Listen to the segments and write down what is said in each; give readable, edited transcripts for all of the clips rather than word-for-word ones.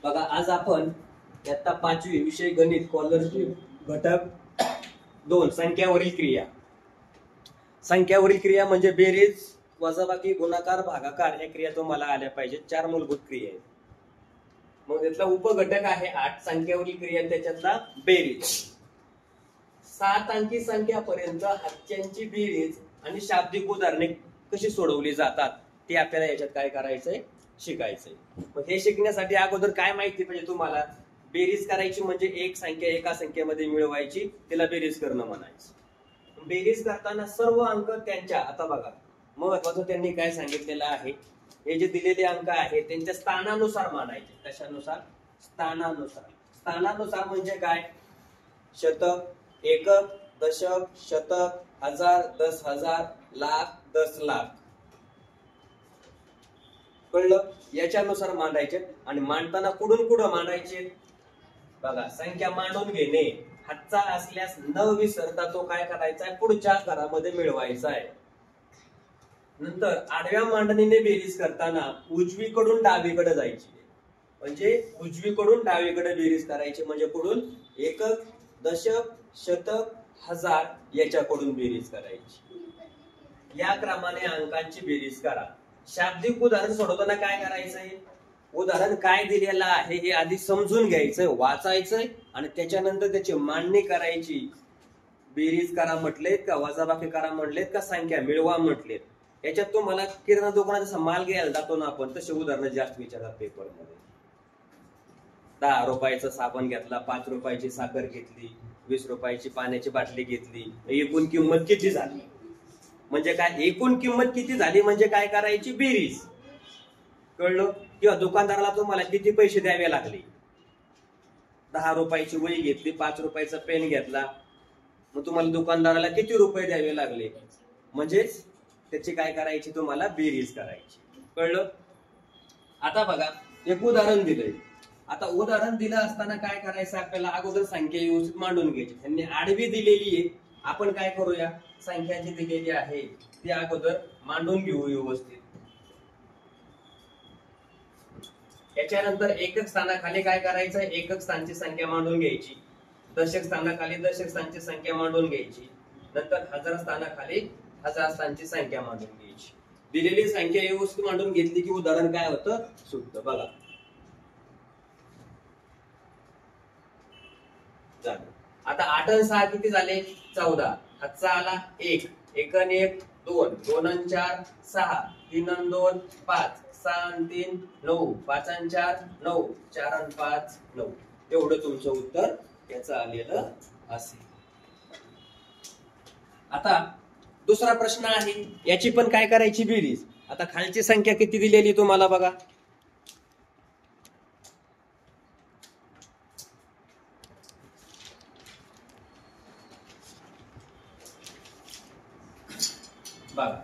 बघा आज आपण इयत्ता 5वी विषय गणित स्कॉलरशिप घटक 2 संख्यावरील क्रिया. संख्यावरील क्रिया म्हणजे बेरीज, वजाबाकी, गुणाकार, भागाकार या क्रिया तुम्हाला आल्या पाहिजेत. 4 मूलभूत क्रिया आहेत. मग त्यातला उपघटक आहे 8 संख्यावरील क्रिया, त्याच्यातला बेरीज. 7 अंकी संख्यापर्यंत हातच्यांची बेरीज आणि शाब्दिक उदाहरणे कशी सोडवली जातात ते आपल्याला याच्यात काय करायचंय, शिकायचंय. मग हे शिकण्यासाठी अगोदर काय माहिती पाहिजे तुम्हाला? बेरीज करायची म्हणजे एक संख्या एका संख्येमध्ये मिळवायची, त्याला बेरीज करणं म्हणायचं. बेरीज करताना सर्व अंक त्यांच्या, आता बघा महत्वाचं त्यांनी काय सांगितलेलं आहे, हे जे दिलेले अंक आहेत त्यांच्या स्थानानुसार मांडायचे. कशानुसार? स्थानानुसार. स्थानानुसार म्हणजे काय? शतक, एकक, दशक, शतक, हजार, 10,000, लाख, 10 लाख. कळलं? याच्यानुसार मांडायचे. आणि मांडताना कुठून कुठं मांडायचे? बघा, संख्या मांडून घेणे, हातचा असल्यास न विसरता तो काय करायचा आहे, पुढच्या घरामध्ये मिळवायचा आहे. नंतर आडव्या मांडणीने बेरीज करताना उजवीकडून डावीकडे जायची, म्हणजे उजवीकडून डावीकडे बेरीज करायची. म्हणजे कुठून? एकक, दशक, शतक, हजार याच्याकडून बेरीज करायची. या क्रमाने अंकांची बेरीज करा. शाब्दिक उदाहरण सोडवताना काय करायचंय? उदाहरण काय दिलेलं आहे हे आधी समजून घ्यायचंय, वाचायचंय आणि त्याच्यानंतर त्याची मांडणी करायची. बेरीज करा म्हटलेत का, वजाबाकी करा म्हटलेत का, संख्या मिळवा म्हटलेत. याच्यात तुम्हाला किराणा दुकानात जसा माल घ्यायला जातो ना आपण, तसे उदाहरण जास्त विचारतात पेपरमध्ये. 10 रुपयाचा साबण घेतला, 5 रुपयाची साखर घेतली, 20 रुपयाची पाण्याची बाटली घेतली, एकूण किंमत किती झाली? म्हणजे काय? एकूण किंमत किती झाली म्हणजे काय करायची? बेरीज. कळलं? किंवा दुकानदाराला तुम्हाला किती पैसे द्यावे लागले? 10 रुपयाची वही घेतली, 5 रुपयाचा पेन घेतला, मग तुम्हाला दुकानदाराला किती रुपये द्यावे लागले? म्हणजेच त्याची काय करायची? तुम्हाला बेरीज करायची. कळलं? आता बघा एक उदाहरण दिलंय. आता उदाहरण दिलं असताना काय करायचं आपल्याला? अगोदर संख्या व्यवस्थित मांडून घ्यायची. त्यांनी आडवी दिलेली आहे, आपण काय करूया, संख्या जी दिलेली आहे ती अगोदर मांडून घेऊ व्यवस्थित. याच्यानंतर एकक स्थानाखाली काय करायचं? एकक स्थानची संख्या मांडून घ्यायची. दशक स्थानाखाली दशक स्थानची संख्या मांडून घ्यायची. नंतर हजार स्थानाखाली हजार स्थानची संख्या मांडून घ्यायची. दिलेली संख्या व्यवस्थित मांडून घेतली की उदाहरण काय होतं? सुटतं. बघा आता 8 आणि 6 किती झाले? 14. हातचा आला 1, 1 आणि 1 2, 2 आणि 4 6, 3 आणि 2 5, 6 आणि 3 9, 5 आणि 4 9, 4 आणि 5 9. एवढं तुमचं उत्तर याचं आलेलं असेल. आता दुसरा प्रश्न आहे, याची पण काय करायची? बेरीज. आता खालची संख्या किती दिलेली तुम्हाला बघा. बघा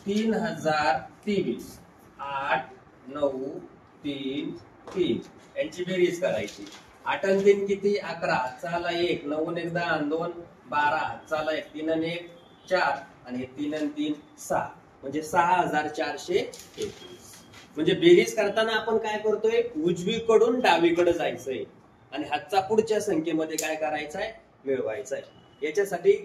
3023, 8 9 3 3 यांची बेरीज करायची. 8 आणि 3 किती? 11. हातचा 1, 9 आणि 1 10 आणि 2 12, हातचा 1, 3 आणि 1 4 आणि 3 आणि 3 6, म्हणजे 6421. म्हणजे बेरीज करताना आपण काय करतोय? उजवीकडून डावीकडे जायचंय आणि हातचा पुढच्या संख्येमध्ये काय करायचंय? मिळवायचंय. याच्यासाठी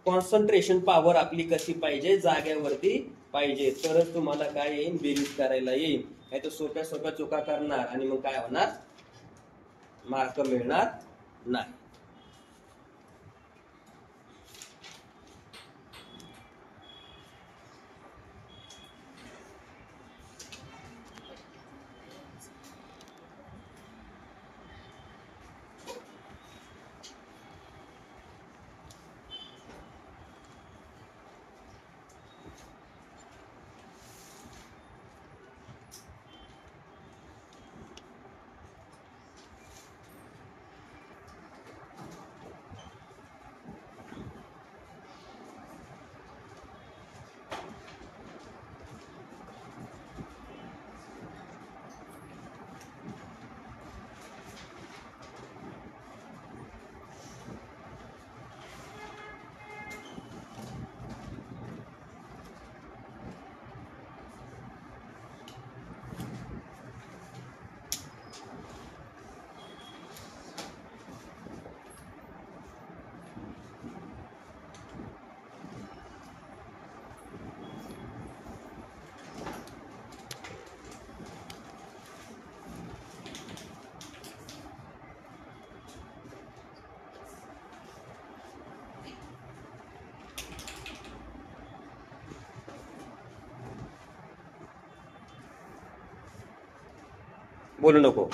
कॉन्सन्ट्रेशन पॉवर आपली कशी पाहिजे? जाग्यावरती पाहिजे, तरच तुम्हाला काय येईल? बेरीज करायला येईल. नाही तर सोप्या सोप्या चुका करणार आणि मग काय होणार? मार्क मिळणार नाही. बोलू नको.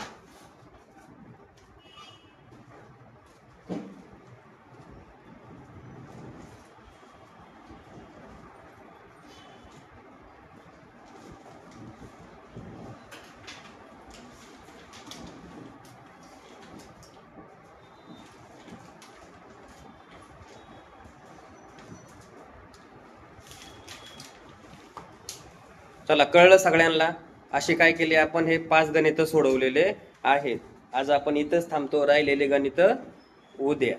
चला, कळलं सगळ्यांना. असे काय केले आपण, हे 5 गणित सोडवलेले आहेत. आज आपण इथंच थांबतो, राहिलेले गणित उद्या.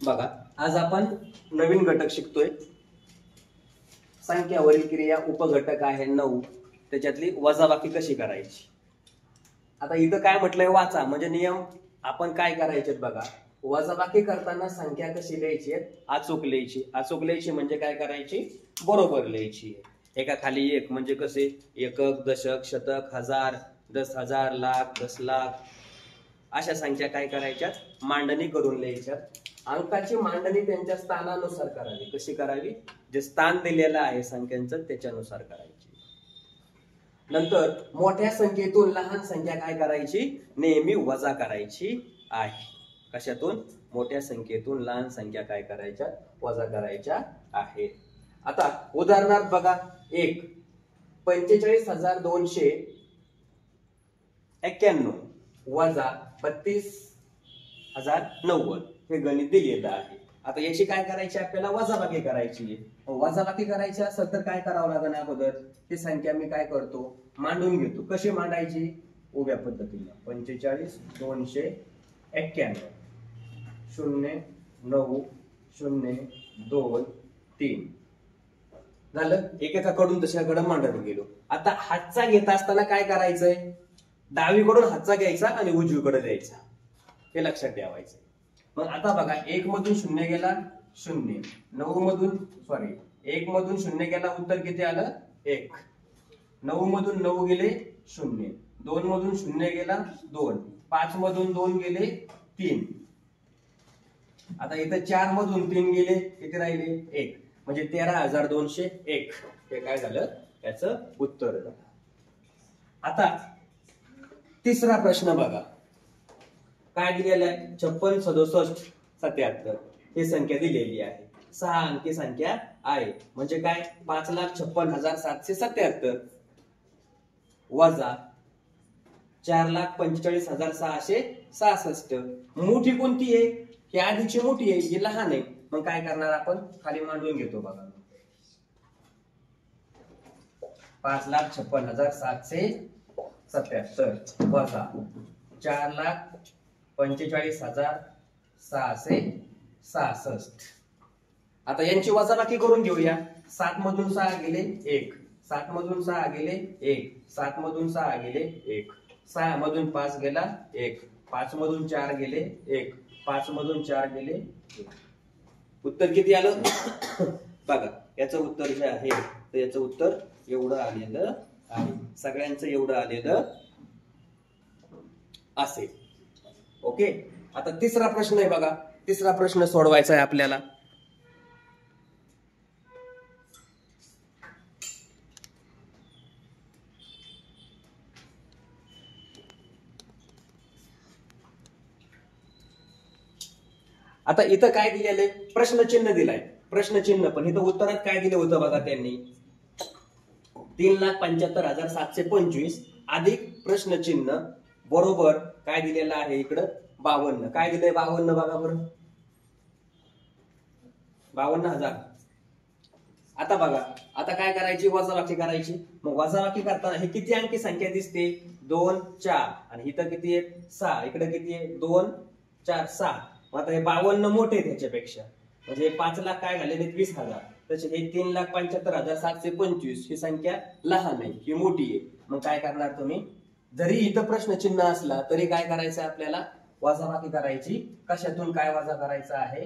बघा, आज आपण नवीन घटक शिकतोय. संख्यावरील क्रिया उपघटक आहे 9, त्याच्यातली वजाबाकी कशी करायची. आता इथं काय म्हटलंय, वाचा. म्हणजे नियम आपण काय करायचे बघा. वजाबाकी करताना संख्या कशी लिहायची, अचूक लिहायची. अचूक लिहायची म्हणजे काय करायची, बरोबर लिहायची. एका खाली एक म्हणजे कसे, एकक, दशक, शतक, हजार, 10,000, लाख, 10 लाख, अशा संख्या काय करायच्या, मांडणी करून लिहायच्या. अंकाची मांडणी त्यांच्या स्थानानुसार करावी. कशी करावी, जे स्थान दिलेलं आहे संख्यांचं त्याच्यानुसार करायची. नंतर मोठ्या संख्येतून लहान संख्या काय करायची, नेहमी वजा करायची आहे. कशातून, मोठ्या संख्येतून लहान संख्या काय करायच्या, वजा करायच्या आहेत. आता उदाहरणार्थ बघा, 45,291 वजा 32,090 हे गणित दिलेलं आहे. आता याची काय करायची, आपल्याला वजाबाकी करायची. वजाबाकी करायची असेल तर काय करावं लागेल, अगोदर ही संख्या मी काय करतो, मांडून घेतो. कशी मांडायची, उभ्या पद्धतीने. 45,291 0 9 0 2 3 झालं. एकेकाकडून तशाकडे मांडत गेलो. आता हातचा घेत असताना काय करायचंय, डावीकडून हातचा घ्यायचा आणि उजवीकडे द्यायचा, हे लक्षात ठेवायचं. मग आता बघा, 1 मधून 0 गेला 0, 1 मधून 0 गेला, उत्तर किती आलं, 1. 9 मधून 9 गेले 0, 2 मधून 0 गेला 2, 5 मधून 2 गेले 3. आता इथं 4 मधून 3 गेले, किती राहिले, 1. म्हणजे 13,201 हे काय झालं, त्याचं उत्तर झालं. आता तिसरा प्रश्न बघा, काय दिलेलं आहे, 56 67 77 ही संख्या दिलेली आहे. 6 अंकी संख्या आहे. म्हणजे काय, 5,56,777 वजा 4,45,666. मोठी कोणती आहे, ही आधीची मोठी आहे, ही लहान आहे. मग काय करणार आपण, खाली मांडून घेतो बघा. 5,56,777 वजा 4,45,666. आता यांची वजाबाकी करून घेऊया. 7 मधून 6 गेले 1, 7 मधून 6 गेले 1, 7 मधून 6 गेले 1, 6 मधून 5 गेला 1, 5 मधून 4 गेले 1, 5 मधून 4 गेले 1. उत्तर किती आलं बघा. याचं उत्तर जे आहे तर याचं उत्तर एवढं आलेलं आहे. सगळ्यांचं एवढं आलेलं असेल. ओके. आता तिसरा प्रश्न आहे बघा. तिसरा प्रश्न सोडवायचा आहे आपल्याला. आता इथं काय दिलेलं आहे, प्रश्नचिन्ह दिलाय. प्रश्नचिन्ह पण इथं उत्तरात काय दिलं होतं बघा त्यांनी, 3,75,725 अधिक प्रश्नचिन्ह बरोबर काय दिलेलं आहे इकडं 52. काय दिलंय 52 बघा बरं, 52,000. आता बघा, आता काय करायची, वजाबाकी करायची. मग वजाबाकी करताना हे किती अंकी संख्या दिसते, 2 4 आणि इथं किती आहे 6, इकडे किती आहे 2 4 6. आता हे 52 मोठे त्याच्यापेक्षा, म्हणजे 5 लाख काय झाले 20,000. तसे हे 3,75,725 ही संख्या लहान आहे, ही मोठी आहे. मग काय करणार तुम्ही, जरी इथं प्रश्नचिन्ह असला तरी काय करायचं आपल्याला, वजाबाकी करायची. कशातून काय वजा करायचं आहे?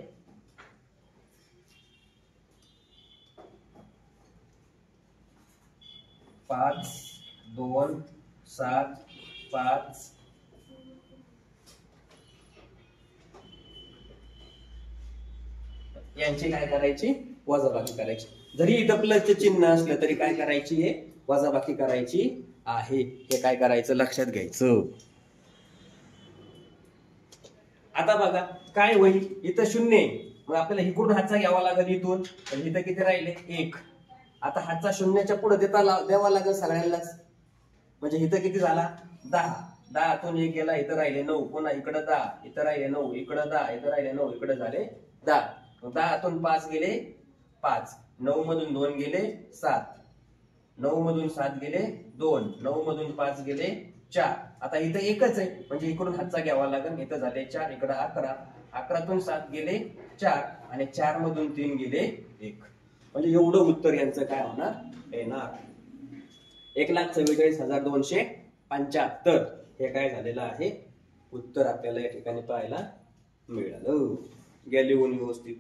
5 2 7 5 यांची काय करायची? वजाबाकी करायची. जरी इथं प्लसचे चिन्ह असलं तरी काय करायची आहे? वजाबाकी करायची आहे. हे काय करायचं? लक्षात घ्यायचं. आता बघा काय होईल? इथं 0 आहे, मग आपल्याला इकडून हातचा घ्यावा लागेल इथून. पण इथं किती राहिले? 1. आता हातचा 0च्या पुढे द्यावा लागेल सगळ्यांनाच. म्हणजे इथं किती झाला? 10. 10तून 1 गेला, इथं राहिले 9. पुन्हा इकडे 10, इथं राहिले 9, इकडे 10, इथं राहिले 9, इकडे झाले 10. 10तून 5 गेले 5, 9 मधून 2 गेले 7, 9 मधून 7 गेले 2, 9 मधून 5 गेले 4. आता इथं एकच आहे, म्हणजे इकडून हातचा घ्यावा लागेल. इथं झाले 4, इकडे 11, 11तून 7 गेले 4 आणि 4 मधून 3 गेले 1. म्हणजे एवढं उत्तर यांचं काय होणार? येणार 1,44,275. हे काय झालेलं आहे? उत्तर आपल्याला या ठिकाणी पाहायला मिळालं. गेल्याहून व्यवस्थित.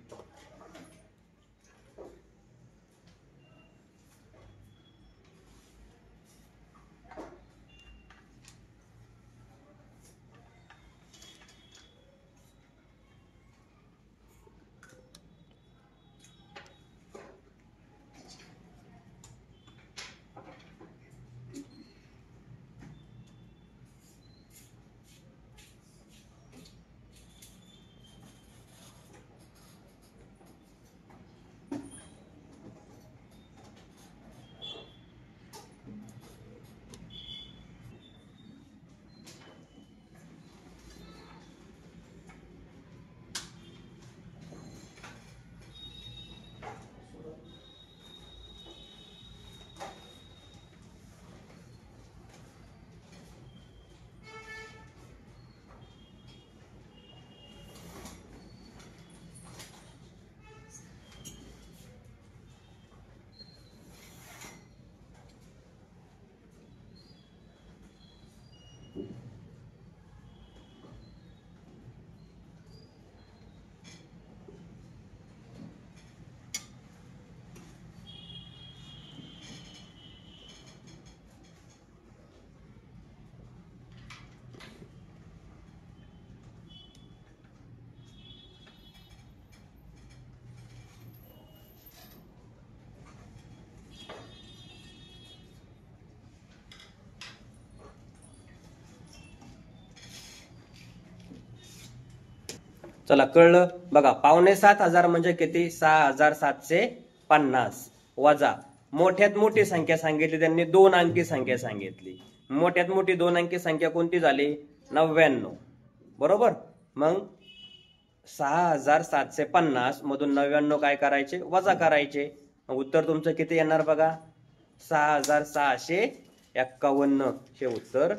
चला कळलं बघा. 5,750 म्हणजे किती? 6,750 वजा मोठ्यात मोठी संख्या सांगितली त्यांनी, 2 अंकी संख्या सांगितली. मोठ्यात मोठी 2 अंकी संख्या कोणती झाली? 99. बरोबर. मग 6,750 मधून 99 काय करायचे? वजा करायचे. उत्तर तुमचं किती येणार बघा? 6,651 हे उत्तर.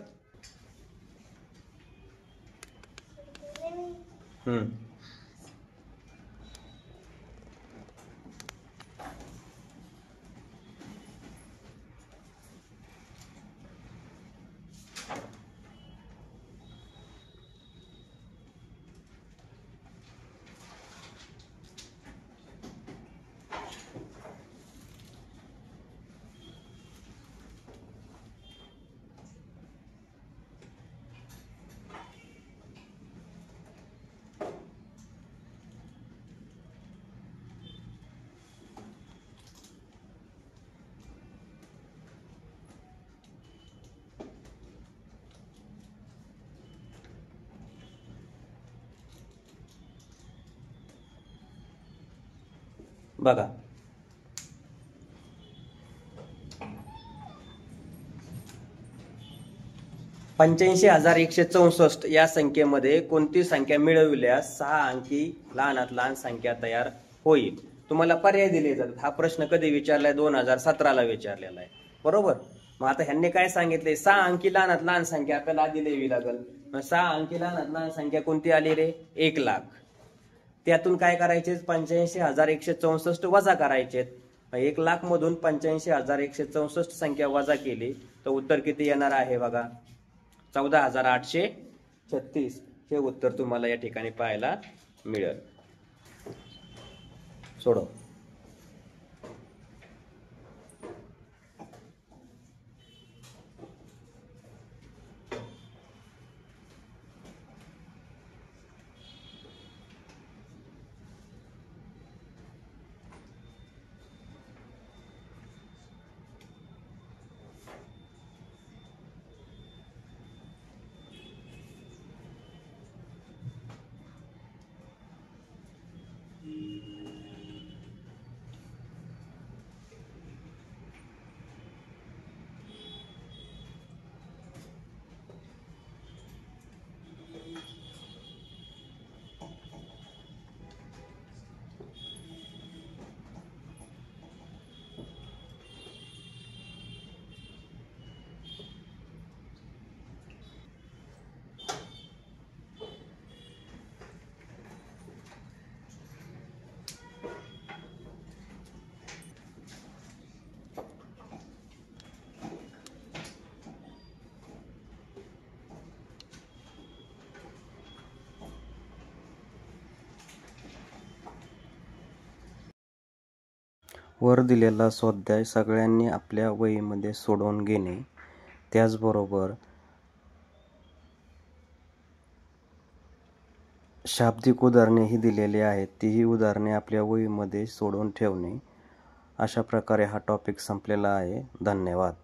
बघा 85,164 या संख्येमध्ये कोणती संख्या मिळविल्यास 6 अंकी लहानात लहान संख्या तयार होईल? तुम्हाला पर्याय दिले जातात. हा प्रश्न कधी विचारलाय? 2017ला विचारलेला आहे. बरोबर. मग आता ह्यांनी काय सांगितले? 6 अंकी लहानात लहान संख्या आपल्याला आधी लिहावी लागेल. 6 अंकी लहानात लहान संख्या कोणती आली रे? 1 लाख. त्यातून काय करायचे? 85,164 वजा करायचे. 1 लाख मधून 85,164 संख्या वजा केली तर उत्तर किती येणार आहे बघा? 14,836. हे उत्तर तुम्हाला या ठिकाणी पाहायला मिळेल. सोडव. वर दिलेला स्वाध्याय सगळ्यांनी आपल्या वहीमध्ये सोडवून घेणे. त्याचबरोबर शाब्दिक उदाहरणेही दिलेली आहेत, तीही उदाहरणे आपल्या वहीमध्ये सोडवून ठेवणे. अशा प्रकारे हा टॉपिक संपलेला आहे. धन्यवाद.